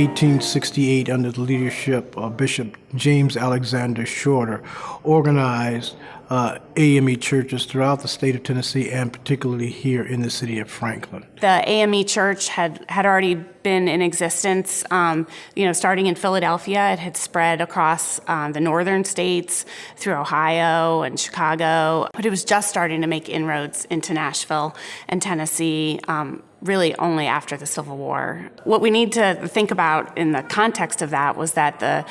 1868, under the leadership of Bishop James Alexander Shorter, organized AME churches throughout the state of Tennessee and particularly here in the city of Franklin. The AME Church had already been in existence, starting in Philadelphia. It had spread across the northern states, through Ohio and Chicago, but it was just starting to make inroads into Nashville and Tennessee, really only after the Civil War. What we need to think about in the context of that was that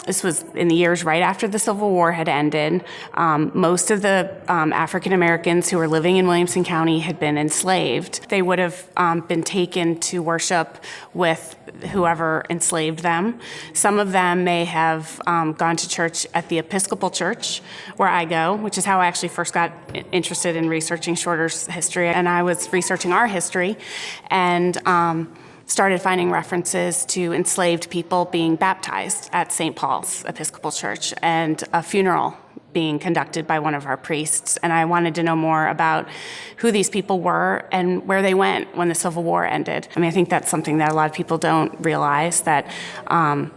this was in the years right after the Civil War had ended. Most of the African Americans who were living in Williamson County had been enslaved. They would have been taken to worship with whoever enslaved them. Some of them may have gone to church at the Episcopal Church, where I go, which is how I actually first got interested in researching Shorter's history. And I was researching our history and started finding references to enslaved people being baptized at St. Paul's Episcopal Church and a funeral being conducted by one of our priests. And I wanted to know more about who these people were and where they went when the Civil War ended. I think that's something that a lot of people don't realize, that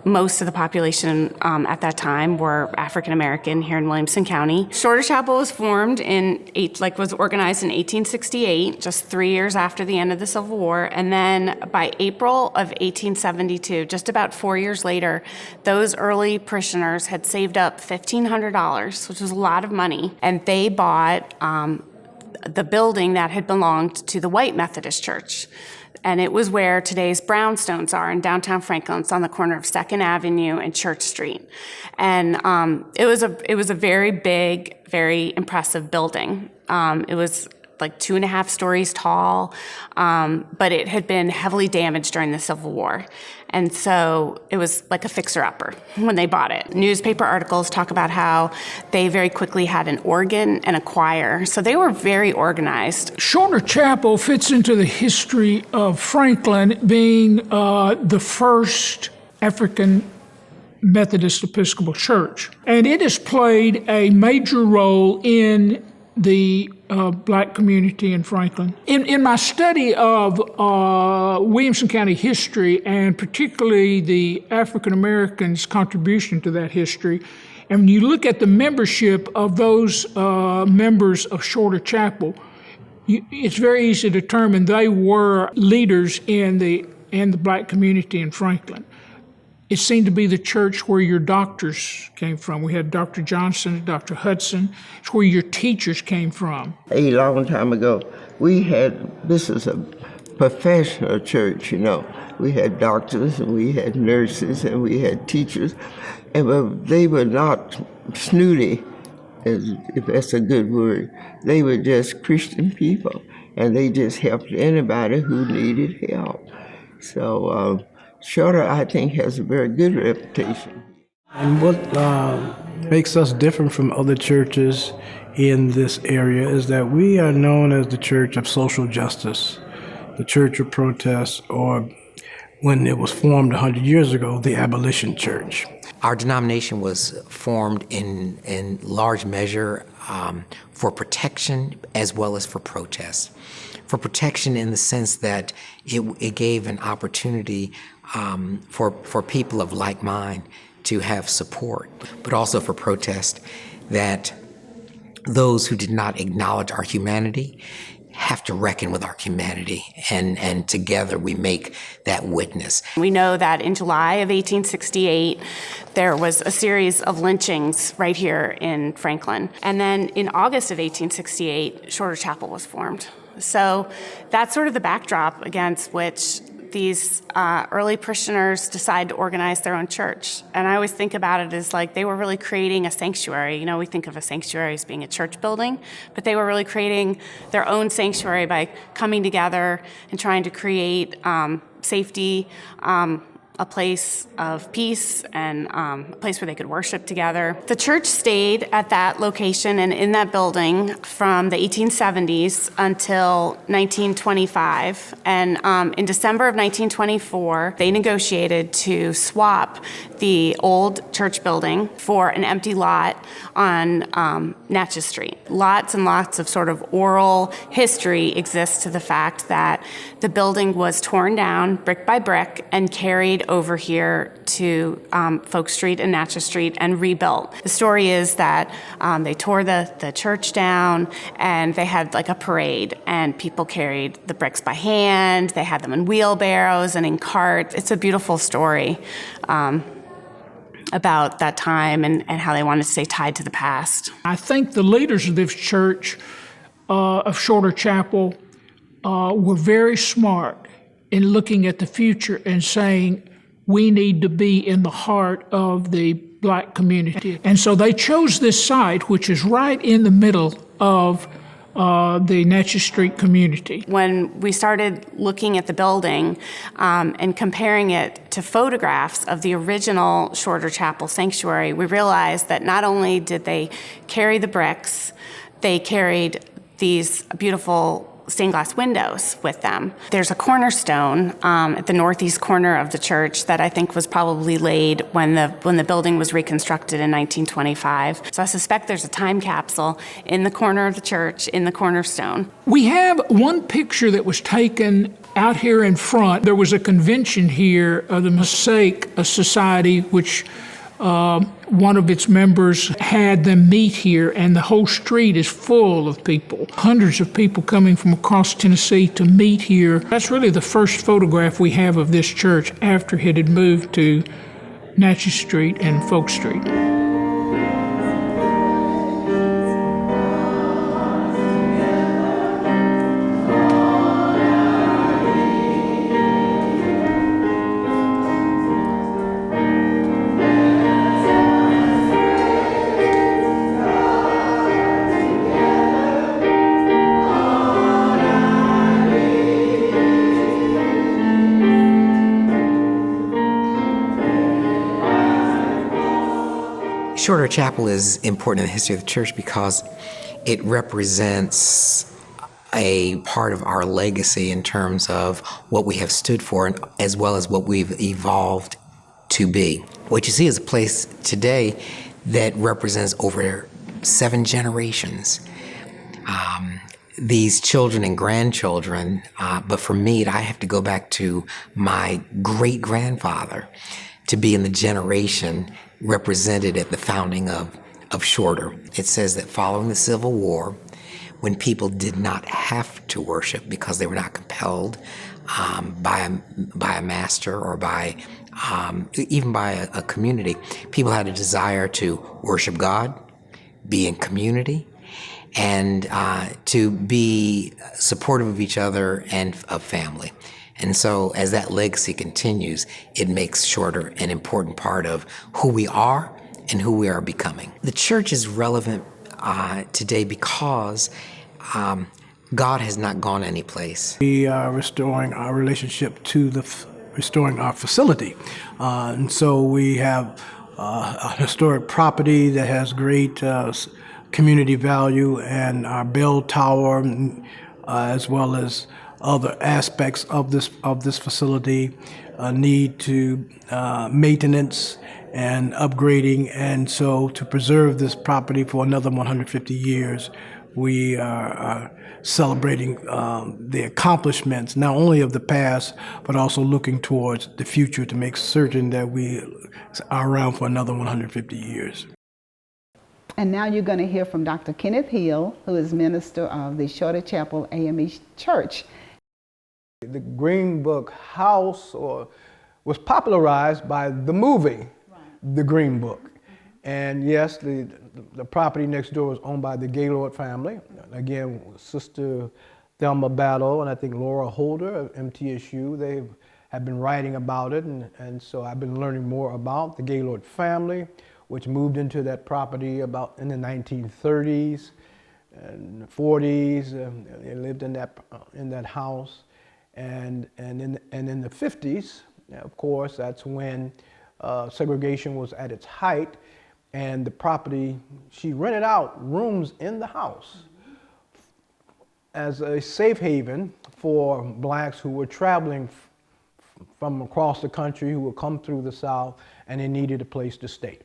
most of the population at that time were African American here in Williamson County. Shorter Chapel was formed was organized in 1868, just 3 years after the end of the Civil War. And then by April of 1872, just about 4 years later, those early parishioners had saved up $1,500, which was a lot of money, and they bought the building that had belonged to the White Methodist Church. And it was where today's brownstones are in downtown Franklin. It's on the corner of 2nd Avenue and Church Street. And it was a very big, very impressive building. It was like 2.5 stories tall, but it had been heavily damaged during the Civil War. And so it was like a fixer-upper when they bought it. Newspaper articles talk about how they very quickly had an organ and a choir. So they were very organized. Shorter Chapel fits into the history of Franklin being the first African Methodist Episcopal Church. And it has played a major role in the black community in Franklin. In my study of Williamson County history, and particularly the African Americans' contribution to that history, and when you look at the membership of those members of Shorter Chapel, it's very easy to determine they were leaders in the black community in Franklin. It seemed to be the church where your doctors came from. We had Dr. Johnson, Dr. Hudson. It's where your teachers came from. A long time ago, this is a professional church, We had doctors and we had nurses and we had teachers, and they were not snooty, if that's a good word. They were just Christian people, and they just helped anybody who needed help. So, Shorter, I think, has a very good reputation. And what makes us different from other churches in this area is that we are known as the Church of Social Justice, the Church of Protest, or when it was formed 100 years ago, the Abolition Church. Our denomination was formed in large measure for protection as well as for protest. For protection in the sense that it gave an opportunity for people of like mind to have support, but also for protest that those who did not acknowledge our humanity have to reckon with our humanity, and together we make that witness. We know that in July of 1868, there was a series of lynchings right here in Franklin. And then in August of 1868, Shorter Chapel was formed. So that's sort of the backdrop against which these early parishioners decide to organize their own church. And I always think about it as like they were really creating a sanctuary. We think of a sanctuary as being a church building, but they were really creating their own sanctuary by coming together and trying to create safety, a place of peace and a place where they could worship together. The church stayed at that location and in that building from the 1870s until 1925. And in December of 1924, they negotiated to swap the old church building for an empty lot on Natchez Street. Lots and lots of sort of oral history exists to the fact that the building was torn down brick by brick and carried over here to Folk Street and Natchez Street and rebuilt. The story is that they tore the church down and they had like a parade and people carried the bricks by hand. They had them in wheelbarrows and in carts. It's a beautiful story about that time and how they wanted to stay tied to the past. I think the leaders of this church, of Shorter Chapel, were very smart in looking at the future and saying, we need to be in the heart of the black community. And so they chose this site, which is right in the middle of the Natchez Street community. When we started looking at the building and comparing it to photographs of the original Shorter Chapel Sanctuary, we realized that not only did they carry the bricks, they carried these beautiful stained glass windows with them. There's a cornerstone at the northeast corner of the church that I think was probably laid when the building was reconstructed in 1925. So I suspect there's a time capsule in the corner of the church, in the cornerstone. We have one picture that was taken out here in front. There was a convention here of the Mosaic Society, which one of its members had them meet here, and the whole street is full of people. Hundreds of people coming from across Tennessee to meet here. That's really the first photograph we have of this church after it had moved to Natchez Street and Folk Street. Shorter Chapel is important in the history of the church because it represents a part of our legacy in terms of what we have stood for and as well as what we've evolved to be. What you see is a place today that represents over 7 generations. These children and grandchildren, but for me, I have to go back to my great-grandfather to be in the generation represented at the founding of Shorter. It says that following the Civil War, when people did not have to worship because they were not compelled by a master or by even by a community, people had a desire to worship God, be in community, and to be supportive of each other and of family. And so as that legacy continues, it makes Shorter an important part of who we are and who we are becoming. The church is relevant today because God has not gone anyplace. We are restoring our relationship to restoring our facility. And so we have a historic property that has great community value, and our bell tower, as well as other aspects of this facility need to maintenance and upgrading. And so to preserve this property for another 150 years, we are celebrating the accomplishments, not only of the past, but also looking towards the future to make certain that we are around for another 150 years. And now you're going to hear from Dr. Kenneth Hill, who is minister of the Shorter Chapel AME Church. The Green Book house was popularized by the movie, The Green Book. And yes, the property next door was owned by the Gaylord family. Again, Sister Thelma Battle and I think Laura Holder of MTSU, they have been writing about it. And so I've been learning more about the Gaylord family, which moved into that property about in the 1930s and 40s. They lived in that house. And in the 50s, Now, of course, that's when segregation was at its height, and the property, she rented out rooms in the house as a safe haven for blacks who were traveling from across the country, who would come through the South, and they needed a place to stay.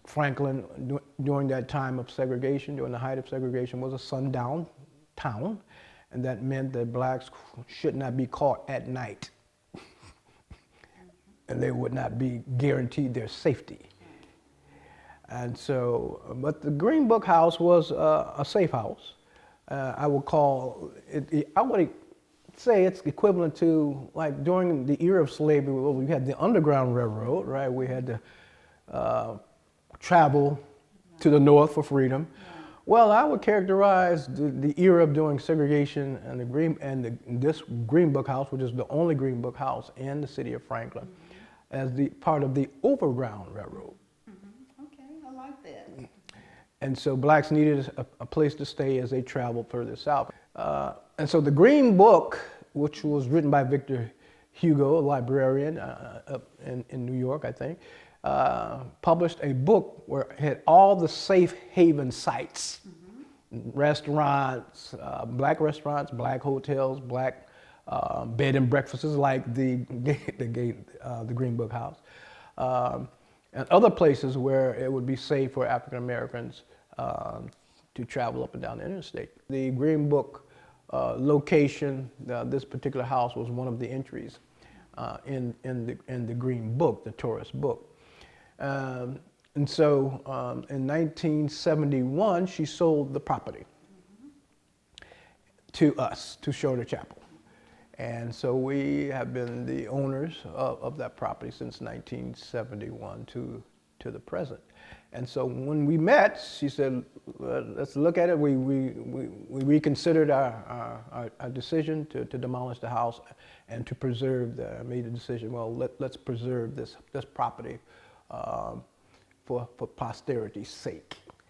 Franklin, during that time of segregation, during the height of segregation, was a sundown town, and that meant that blacks should not be caught at night, and they would not be guaranteed their safety. And so, but the Green Book House was a safe house. I would call it, I would say it's equivalent to, like, during the era of slavery, we had the Underground Railroad, right? We had to travel to the north for freedom. Well, I would characterize the era of doing segregation and this Green Book House, which is the only Green Book House in the city of Franklin, as the part of the Overground Railroad. Okay, I like that. And so blacks needed a place to stay as they traveled further south. And so the Green Book, which was written by Victor Hugo, a librarian in New York, I think, published a book where it had all the safe haven sites, restaurants, black hotels, black bed and breakfasts like the Green Book House, and other places where it would be safe for African Americans to travel up and down the interstate. The Green Book location, this particular house was one of the entries in the Green Book, the tourist book. And so in 1971, she sold the property to us, to Shorter Chapel. And so we have been the owners of that property since 1971 to the present. And so when we met, she said, let's look at it. We reconsidered our decision to demolish the house and to preserve made the decision, well, let's preserve this property for posterity's sake.